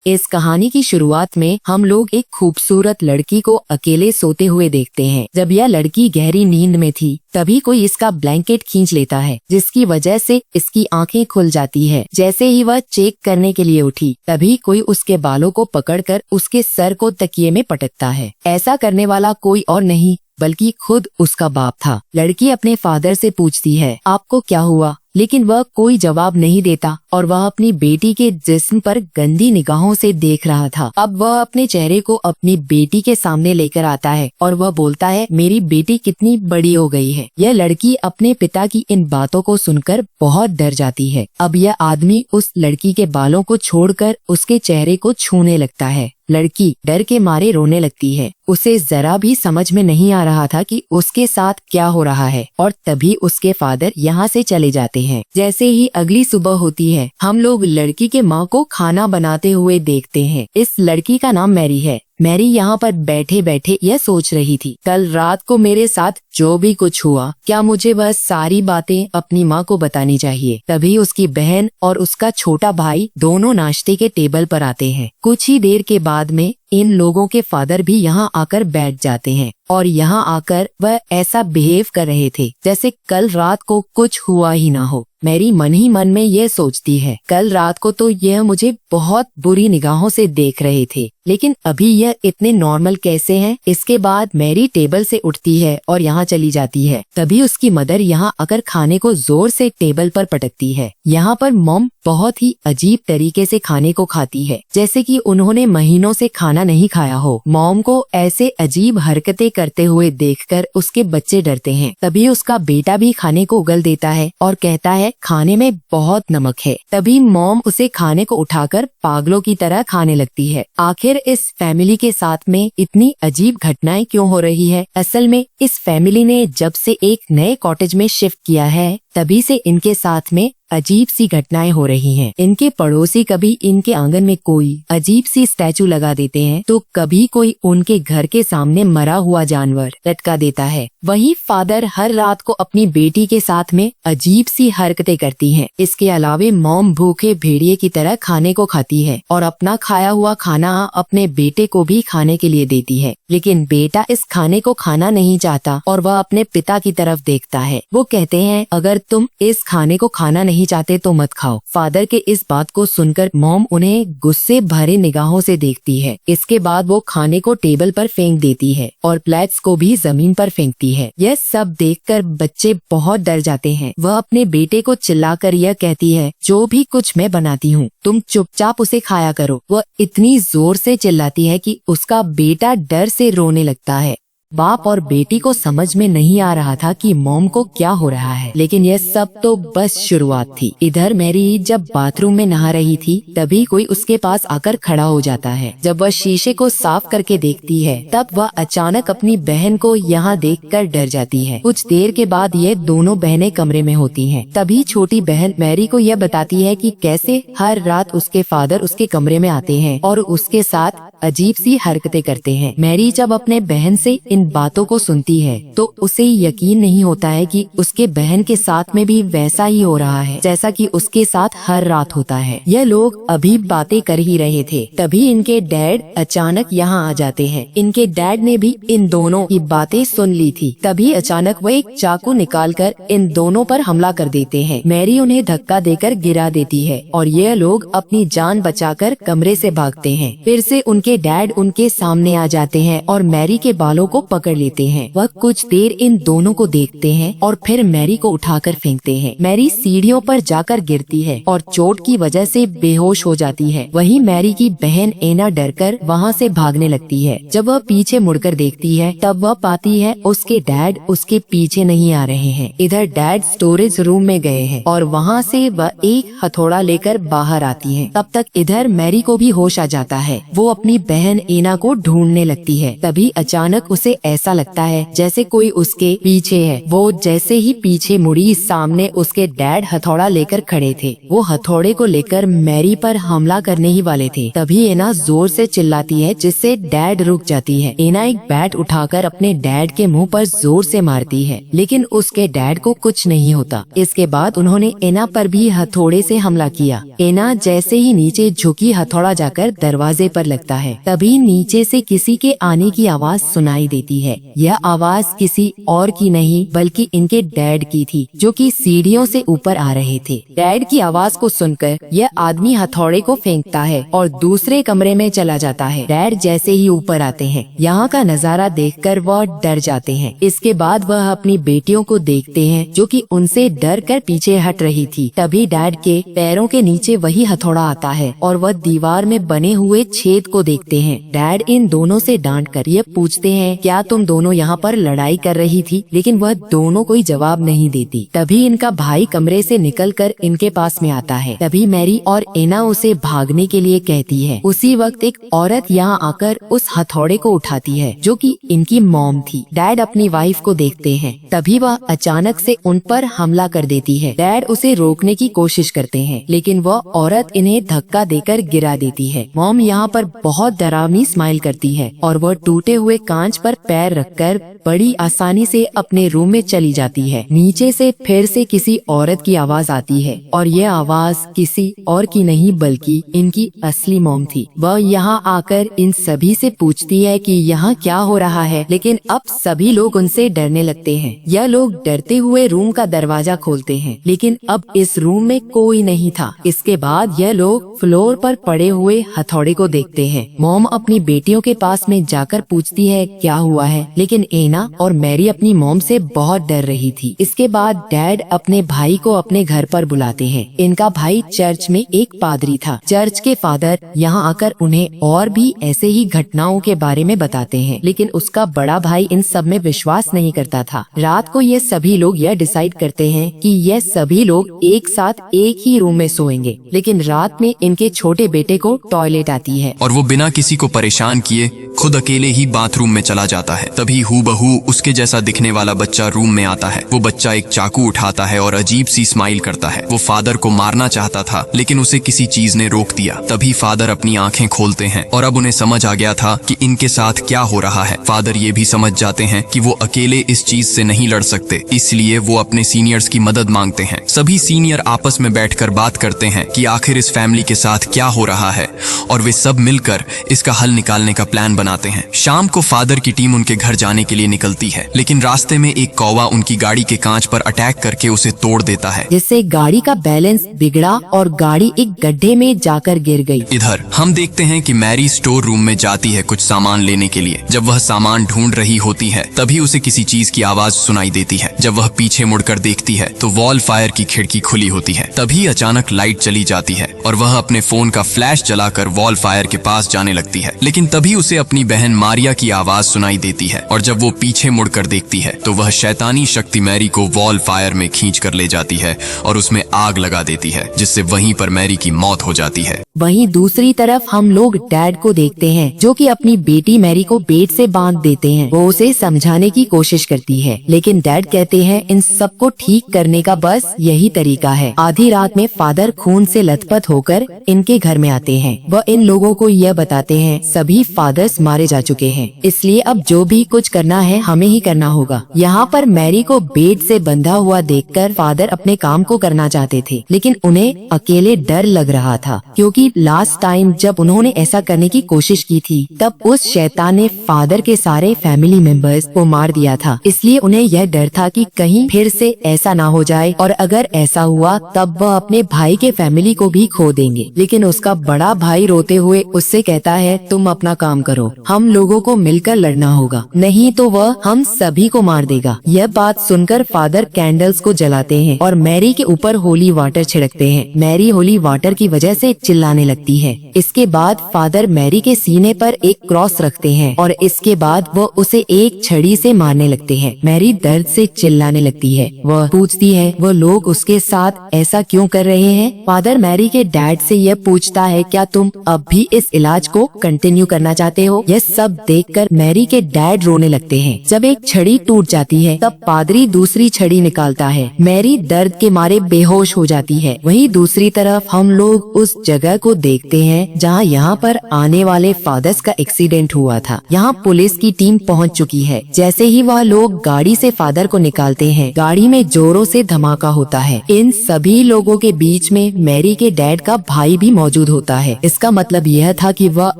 इस कहानी की शुरुआत में हम लोग एक खूबसूरत लड़की को अकेले सोते हुए देखते हैं। जब यह लड़की गहरी नींद में थी तभी कोई इसका ब्लैंकेट खींच लेता है, जिसकी वजह से इसकी आंखें खुल जाती है। जैसे ही वह चेक करने के लिए उठी तभी कोई उसके बालों को पकड़कर उसके सर को तकिए में पटकता है। ऐसा करने वाला कोई और नहीं बल्कि खुद उसका बाप था। लड़की अपने फादर से पूछती है, आपको क्या हुआ? लेकिन वह कोई जवाब नहीं देता और वह अपनी बेटी के जिस्म पर गंदी निगाहों से देख रहा था। अब वह अपने चेहरे को अपनी बेटी के सामने लेकर आता है और वह बोलता है, मेरी बेटी कितनी बड़ी हो गई है। यह लड़की अपने पिता की इन बातों को सुनकर बहुत डर जाती है। अब यह आदमी उस लड़की के बालों को छोड़कर उसके चेहरे को छूने लगता है। लड़की डर के मारे रोने लगती है। उसे जरा भी समझ में नहीं आ रहा था कि उसके साथ क्या हो रहा है और तभी उसके फादर यहाँ से चले जाते हैं। जैसे ही अगली सुबह होती है हम लोग लड़की के माँ को खाना बनाते हुए देखते हैं। इस लड़की का नाम मैरी है। मैरी यहाँ पर बैठे बैठे यह सोच रही थी, कल रात को मेरे साथ जो भी कुछ हुआ क्या मुझे वह सारी बातें अपनी माँ को बतानी चाहिए। तभी उसकी बहन और उसका छोटा भाई दोनों नाश्ते के टेबल पर आते हैं। कुछ ही देर के बाद में इन लोगों के फादर भी यहाँ आकर बैठ जाते हैं और यहाँ आकर वह ऐसा बिहेव कर रहे थे जैसे कल रात को कुछ हुआ ही ना हो। मैरी मन ही मन में यह सोचती है, कल रात को तो यह मुझे बहुत बुरी निगाहों से देख रहे थे, लेकिन अभी यह इतने नॉर्मल कैसे हैं? इसके बाद मैरी टेबल से उठती है और यहाँ चली जाती है। तभी उसकी मदर यहाँ आकर खाने को जोर से टेबल पर पटकती है। यहाँ पर मॉम बहुत ही अजीब तरीके से खाने को खाती है, जैसे कि उन्होंने महीनों से खाना नहीं खाया हो। मॉम को ऐसे अजीब हरकतें करते हुए देखकर उसके बच्चे डरते हैं। तभी उसका बेटा भी खाने को उगल देता है और कहता है, खाने में बहुत नमक है। तभी मॉम उसे खाने को उठाकर पागलों की तरह खाने लगती है। आखिर इस फैमिली के साथ में इतनी अजीब घटनाएं क्यों हो रही है? असल में इस फैमिली ने जब से एक नए कॉटेज में शिफ्ट किया है तभी से इनके साथ में अजीब सी घटनाएं हो रही हैं। इनके पड़ोसी कभी इनके आंगन में कोई अजीब सी स्टैचू लगा देते हैं तो कभी कोई उनके घर के सामने मरा हुआ जानवर लटका देता है। वही फादर हर रात को अपनी बेटी के साथ में अजीब सी हरकतें करती हैं। इसके अलावे मॉम भूखे भेड़िए की तरह खाने को खाती है और अपना खाया हुआ खाना अपने बेटे को भी खाने के लिए देती है, लेकिन बेटा इस खाने को खाना नहीं चाहता और वह अपने पिता की तरफ देखता है। वो कहते हैं, अगर तुम इस खाने को खाना नहीं चाहते तो मत खाओ। फादर के इस बात को सुनकर मॉम उन्हें गुस्से भरे निगाहों से देखती है। इसके बाद वो खाने को टेबल पर फेंक देती है और प्लेट्स को भी जमीन पर फेंकती है। यह सब देखकर बच्चे बहुत डर जाते हैं। वह अपने बेटे को चिल्लाकर यह कहती है, जो भी कुछ मैं बनाती हूँ तुम चुपचाप उसे खाया करो। वह इतनी जोर से चिल्लाती है कि उसका बेटा डर से रोने लगता है। बाप और बेटी को समझ में नहीं आ रहा था कि मॉम को क्या हो रहा है, लेकिन यह सब तो बस शुरुआत थी। इधर मैरी जब बाथरूम में नहा रही थी तभी कोई उसके पास आकर खड़ा हो जाता है। जब वह शीशे को साफ करके देखती है तब वह अचानक अपनी बहन को यहाँ देखकर डर जाती है। कुछ देर के बाद ये दोनों बहनें कमरे में होती हैं। तभी छोटी बहन मैरी को यह बताती है कि कैसे हर रात उसके फादर उसके कमरे में आते हैं और उसके साथ अजीब सी हरकतें करते हैं। मैरी जब अपने बहन से इन बातों को सुनती है तो उसे यकीन नहीं होता है कि उसके बहन के साथ में भी वैसा ही हो रहा है जैसा कि उसके साथ हर रात होता है। यह लोग अभी बातें कर ही रहे थे तभी इनके डैड अचानक यहाँ आ जाते हैं। इनके डैड ने भी इन दोनों की बातें सुन ली थी। तभी अचानक वो एक चाकू निकालकर इन दोनों पर हमला कर देते हैं। मैरी उन्हें धक्का देकर गिरा देती है और यह लोग अपनी जान बचाकर कमरे से भागते हैं। फिर से उनके डैड उनके सामने आ जाते हैं और मैरी के बालों को पकड़ लेते हैं। वह कुछ देर इन दोनों को देखते हैं और फिर मैरी को उठाकर फेंकते हैं। मैरी सीढ़ियों पर जाकर गिरती है और चोट की वजह से बेहोश हो जाती है। वहीं मैरी की बहन एना डरकर वहाँ से भागने लगती है। जब वह पीछे मुड़कर देखती है तब वह पाती है उसके डैड उसके पीछे नहीं आ रहे हैं। इधर डैड स्टोरेज रूम में गए हैं और वहाँ से वह एक हथौड़ा लेकर बाहर आती है। तब तक इधर मैरी को भी होश आ जाता है। वो अपनी बहन एना को ढूंढने लगती है। तभी अचानक उसे ऐसा लगता है जैसे कोई उसके पीछे है। वो जैसे ही पीछे मुड़ी, सामने उसके डैड हथौड़ा लेकर खड़े थे। वो हथौड़े को लेकर मैरी पर हमला करने ही वाले थे। तभी एना जोर से चिल्लाती है जिससे डैड रुक जाती है। एना एक बैट उठाकर अपने डैड के मुंह पर जोर से मारती है, लेकिन उसके डैड को कुछ नहीं होता। इसके बाद उन्होंने एना पर भी हथौड़े से हमला किया। एना जैसे ही नीचे झुकी, हथौड़ा जाकर दरवाजे पर लगता है। तभी नीचे से किसी के आने की आवाज सुनाई देती है। यह आवाज किसी और की नहीं बल्कि इनके डैड की थी, जो कि सीढ़ियों से ऊपर आ रहे थे। डैड की आवाज को सुनकर यह आदमी हथौड़े को फेंकता है और दूसरे कमरे में चला जाता है। डैड जैसे ही ऊपर आते हैं, यहाँ का नजारा देखकर वह डर जाते हैं। इसके बाद वह अपनी बेटियों को देखते हैं जो कि उनसे डर कर पीछे हट रही थी। तभी डैड के पैरों के नीचे वही हथौड़ा आता है और वह दीवार में बने हुए छेद को देखते हैं। डैड इन दोनों से डांट कर ये पूछते हैं, क्या तुम दोनों यहाँ पर लड़ाई कर रही थी? लेकिन वह दोनों कोई जवाब नहीं देती। तभी इनका भाई कमरे से निकलकर इनके पास में आता है। तभी मैरी और एना उसे भागने के लिए कहती है। उसी वक्त एक औरत यहाँ आकर उस हथौड़े को उठाती है जो कि इनकी मॉम थी। डैड अपनी वाइफ को देखते हैं। तभी वह अचानक से उन पर हमला कर देती है। डैड उसे रोकने की कोशिश करते हैं, लेकिन वह औरत इन्हें धक्का देकर गिरा देती है। मॉम यहाँ पर बहुत डरावनी स्माइल करती है और वह टूटे हुए कांच पर पैर रखकर बड़ी आसानी से अपने रूम में चली जाती है। नीचे से फिर से किसी औरत की आवाज आती है और यह आवाज किसी और की नहीं बल्कि इनकी असली मॉम थी। वह यहाँ आकर इन सभी से पूछती है कि यहाँ क्या हो रहा है, लेकिन अब सभी लोग उनसे डरने लगते हैं। यह लोग डरते हुए रूम का दरवाजा खोलते हैं, लेकिन अब इस रूम में कोई नहीं था। इसके बाद यह लोग फ्लोर पर पड़े हुए हथौड़े को देखते हैं। मॉम अपनी बेटियों के पास में जाकर पूछती है क्या हुआ है, लेकिन एना और मैरी अपनी मॉम से बहुत डर रही थी। इसके बाद डैड अपने भाई को अपने घर पर बुलाते हैं। इनका भाई चर्च में एक पादरी था। चर्च के फादर यहाँ आकर उन्हें और भी ऐसे ही घटनाओं के बारे में बताते हैं, लेकिन उसका बड़ा भाई इन सब में विश्वास नहीं करता था। रात को ये सभी लोग यह डिसाइड करते हैं कि यह सभी लोग एक साथ एक ही रूम में सोएंगे, लेकिन रात में इनके छोटे बेटे को टॉयलेट आती है और वो बिना किसी को परेशान किए खुद अकेले ही बाथरूम में चला जाता है। तभी हूबहू उसके जैसा दिखने वाला बच्चा रूम में आता है। वो बच्चा एक चाकू उठाता है और अजीब सी स्माइल करता है। वो फादर को मारना चाहता था, लेकिन उसे किसी चीज ने रोक दिया। तभी फादर अपनी आंखें खोलते हैं और अब उन्हें समझ आ गया था कि इनके साथ क्या हो रहा है। फादर ये भी समझ जाते हैं कि वो अकेले इस चीज से नहीं लड़ सकते, इसलिए वो अपने सीनियर्स की मदद मांगते हैं। सभी सीनियर आपस में बैठकर बात करते हैं कि आखिर इस फैमिली के साथ क्या हो रहा है और वे सब मिलकर इसका हल निकालने का प्लान बनाते हैं। शाम को फादर की टीम उनके घर जाने के लिए निकलती है, लेकिन रास्ते में एक कौवा उनकी गाड़ी के कांच पर अटैक करके उसे तोड़ देता है, जिससे गाड़ी का बैलेंस बिगड़ा और गाड़ी एक गड्ढे में जाकर गिर गई। इधर हम देखते हैं कि मैरी स्टोर रूम में जाती है कुछ सामान लेने के लिए। जब वह सामान ढूंढ रही होती है तभी उसे किसी चीज की आवाज सुनाई देती है। जब वह पीछे मुड़कर देखती है तो वॉल फायर की खिड़की खुली होती है। तभी अचानक लाइट चली जाती है और वह अपने फोन का फ्लैश जलाकर वॉल फायर के पास जाने लगती है, लेकिन तभी उसे अपनी बहन मारिया की आवाज सुनाई देती है और जब वो पीछे मुड़कर देखती है तो वह शैतानी शक्ति मैरी को वॉल फायर में खींच कर ले जाती है और उसमें आग लगा देती है, जिससे वहीं पर मैरी की मौत हो जाती है। वहीं दूसरी तरफ हम लोग डैड को देखते हैं जो कि अपनी बेटी मैरी को बेड से बांध देते हैं। वो उसे समझाने की कोशिश करती है, लेकिन डैड कहते हैं इन सबको ठीक करने का बस यही तरीका है। आधी रात में फादर खून से लथपथ होकर इनके घर में आते हैं। वह इन लोगों को यह बताते हैं सभी फादर्स मारे जा चुके हैं, इसलिए अब जो भी कुछ करना है हमें ही करना होगा। यहाँ पर मैरी को बेड से बंधा हुआ देखकर फादर अपने काम को करना चाहते थे, लेकिन उन्हें अकेले डर लग रहा था, क्योंकि लास्ट टाइम जब उन्होंने ऐसा करने की कोशिश की थी तब उस शैतान ने फादर के सारे फैमिली मेंबर्स को मार दिया था। इसलिए उन्हें यह डर था कि कहीं फिर से ऐसा ना हो जाए, और अगर ऐसा हुआ तब वह अपने भाई के फैमिली को भी खो देंगे। लेकिन उसका बड़ा भाई रोते हुए उससे कहता है तुम अपना काम करो, हम लोगों को मिलकर लड़ना होगा, नहीं तो वह हम सभी को मार देगा। यह बात सुनकर फादर कैंडल्स को जलाते हैं और मैरी के ऊपर होली वाटर छिड़कते हैं। मैरी होली वाटर की वजह से चिल्लाने लगती है। इसके बाद फादर मैरी के सीने पर एक क्रॉस रखते हैं और इसके बाद वो उसे एक छड़ी से मारने लगते हैं। मैरी दर्द से चिल्लाने लगती है। वह पूछती है वो लोग उसके साथ ऐसा क्यों कर रहे हैं। फादर मैरी के डैड से यह पूछता है क्या तुम अब भी इस इलाज को कंटिन्यू करना चाहते हो। यह सब देखकर मैरी के डैड रोने लगते हैं। जब एक छड़ी टूट जाती है तब पादरी दूसरी छड़ी निकालता है। मैरी दर्द के मारे बेहोश हो जाती है। वहीं दूसरी तरफ हम लोग उस जगह को देखते हैं जहाँ यहाँ पर आने वाले फादर्स का एक्सीडेंट हुआ था। यहाँ पुलिस की टीम पहुँच चुकी है। जैसे ही वह लोग गाड़ी से फादर को निकालते हैं, गाड़ी में जोरों से धमाका होता है। इन सभी लोगों के बीच में मैरी के डैड का भाई भी मौजूद होता है। इसका मतलब यह था कि वह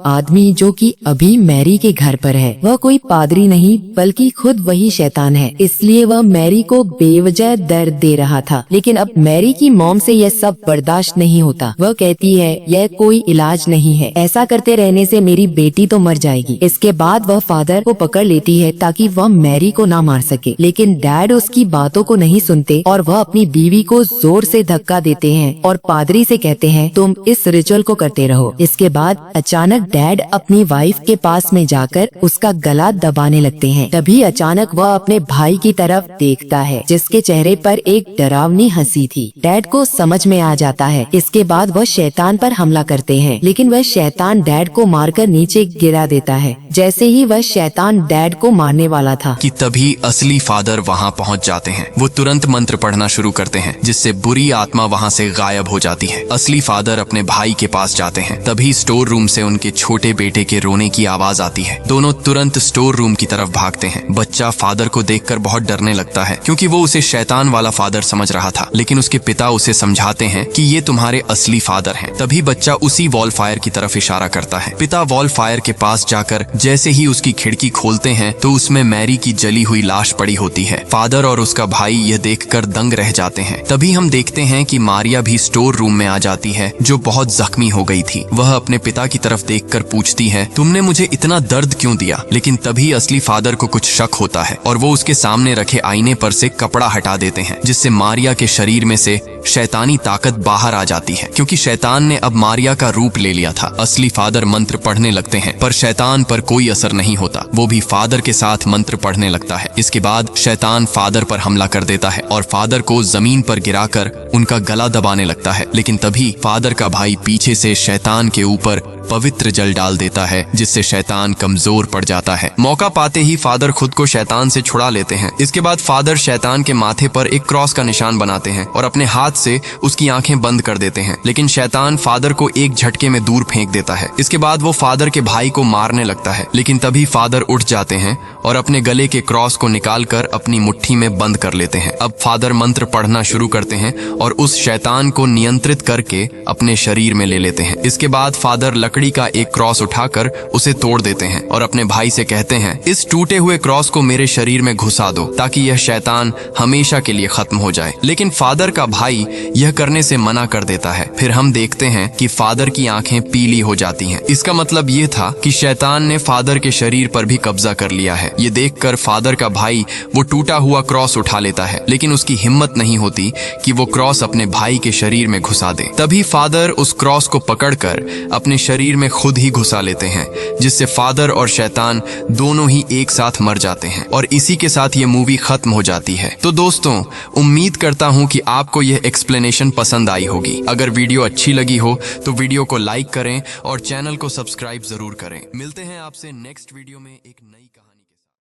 आदमी जो कि अभी मैरी के घर पर है, वह कोई पादरी नहीं बल्कि खुद वही शैतान है। इसलिए वह मैरी को बेवजह दर्द दे रहा था। लेकिन अब मैरी की मॉम से यह सब बर्दाश्त नहीं होता। वह कहती है यह कोई इलाज नहीं है, ऐसा करते रहने से मेरी बेटी तो मर जाएगी। इसके बाद वह फादर को पकड़ लेती है ताकि वह मैरी को ना मार सके। लेकिन डैड उसकी बातों को नहीं सुनते और वह अपनी बीवी को जोर से धक्का देते हैं और पादरी से कहते हैं तुम इस रिचुअल को करते रहो। इसके बाद अचानक डैड अपनी वाइफ के पास में जाकर उसका गला दबाने लगते हैं। तभी अचानक वह अपने भाई की तरफ देखता है जिसके चेहरे पर एक डरावनी हंसी थी। डैड को समझ में आ जाता है। इसके बाद वह शैतान पर हमला करते हैं, लेकिन वह शैतान डैड को मारकर नीचे गिरा देता है। जैसे ही वह शैतान डैड को मारने वाला था कि तभी असली फादर वहाँ पहुँच जाते हैं। वो तुरंत मंत्र पढ़ना शुरू करते हैं जिससे बुरी आत्मा वहाँ से गायब हो जाती है। असली फादर अपने भाई के पास जाते हैं। तभी स्टोर रूम से उनके छोटे बेटे के रोने की आवाज आती है। दोनों तुरंत स्टोर रूम की तरफ भागते हैं। बच्चा फादर को देखकर बहुत डरने लगता है क्योंकि वो उसे शैतान वाला फादर समझ रहा था। लेकिन उसके पिता उसे समझाते हैं कि ये तुम्हारे असली फादर हैं। तभी बच्चा उसी वॉल फायर की तरफ इशारा करता है। पिता वॉल फायर के पास जाकर जैसे ही उसकी खिड़की खोलते हैं तो उसमें मैरी की जली हुई लाश पड़ी होती है। फादर और उसका भाई यह देखकर दंग रह जाते हैं। तभी हम देखते हैं कि मारिया भी स्टोर रूम में आ जाती है जो बहुत जख्मी हो गई थी। वह अपने पिता की तरफ देखकर पूछती है तुमने मुझे इतना दर्द क्यों दिया। लेकिन तभी असली फादर को कुछ शक होता है और वो उसके सामने रखे आईने पर से कपड़ा हटा देते हैं जिससे मारिया के शरीर में से शैतानी ताकत बाहर आ जाती है क्योंकि शैतान ने अब मारिया का रूप ले लिया था। असली फादर मंत्र पढ़ने लगते हैं पर शैतान पर कोई असर नहीं होता। वो भी फादर के साथ मंत्र पढ़ने लगता है। इसके बाद शैतान फादर पर हमला कर देता है और फादर को जमीन पर गिराकर उनका गला दबाने लगता है। लेकिन तभी फादर का भाई पीछे से शैतान के ऊपर पवित्र जल डाल देता है जिससे शैतान कमजोर पड़ जाता है। मौका पाते ही फादर खुद को शैतान से छुड़ा लेते हैं। इसके बाद फादर शैतान के माथे पर एक क्रॉस का निशान बनाते हैं और अपने हाथ से उसकी आंखें बंद कर देते हैं। लेकिन शैतान फादर को एक झटके में दूर फेंक देता है। इसके बाद वो फादर के भाई को मारने लगता है। लेकिन तभी फादर उठ जाते हैं और अपने गले के क्रॉस को निकालकर अपनी मुट्ठी में बंद कर लेते हैं। अब फादर मंत्र पढ़ना शुरू करते हैं और उस शैतान को नियंत्रित करके अपने शरीर में ले लेते हैं। इसके बाद फादर लकड़ी का एक क्रॉस उठाकर उसे तोड़ देते हैं और अपने भाई से कहते हैं इस टूटे हुए क्रॉस को मेरे शरीर में घुसा दो ताकि यह शैतान हमेशा के लिए खत्म हो जाए। लेकिन फादर का भाई यह करने से मना कर देता है। फिर हम देखते हैं कि फादर की आंखें पीली हो जाती हैं। इसका मतलब ये था कि शैतान ने फादर के शरीर पर भी कब्जा कर लिया है। ये देखकर फादर का भाई वो टूटा हुआ क्रॉस उठा लेता है, लेकिन उसकी हिम्मत नहीं होती कि वो क्रॉस अपने भाई के शरीर में घुसा दे। तभी फादर उस क्रॉस को पकड़कर अपने शरीर में खुद ही घुसा लेते हैं जिससे फादर और शैतान दोनों ही एक साथ मर जाते हैं और इसी के साथ ये मूवी खत्म हो जाती है। तो दोस्तों, उम्मीद करता हूँ कि आपको यह एक्सप्लेनेशन पसंद आई होगी। अगर वीडियो अच्छी लगी हो तो वीडियो को लाइक करें और चैनल को सब्सक्राइब जरूर करें। मिलते हैं आपसे नेक्स्ट वीडियो में एक नई कहानी।